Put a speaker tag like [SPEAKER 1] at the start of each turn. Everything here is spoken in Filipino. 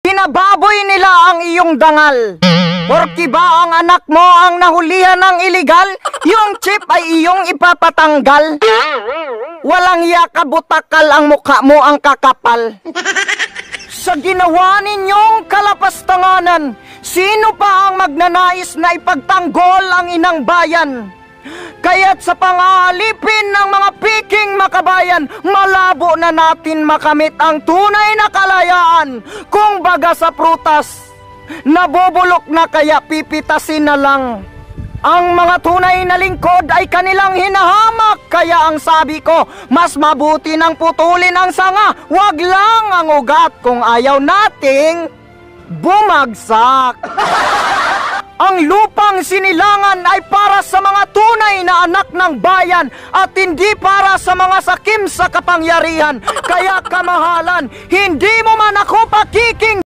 [SPEAKER 1] Pinababoy nila ang iyong dangal. Porki ba ang anak mo ang nahulihan ng iligal, yung chip ay iyong ipapatanggal. Walang yakabutakal ang mukha mo ang kakapal. Sa ginawa ninyong kalapastanganan, sino pa ang magnanais na ipagtanggol ang inang bayan? Kaya't sa pangaalipin ng mga piking makabayan, malabo na natin makamit ang tunay na kalayaan. Kung baga sa prutas, nabubulok na kaya pipitasin na lang. Ang mga tunay na lingkod ay kanilang hinahamak. Kaya ang sabi ko, mas mabuti nang putulin ang sanga, wag lang ang ugat kung ayaw nating bumagsak. Ang lupang sinilangan ay para sa mga tunay na anak ng bayan at hindi para sa mga sakim sa kapangyarihan. Kaya kamahalan, hindi mo man ako pakiking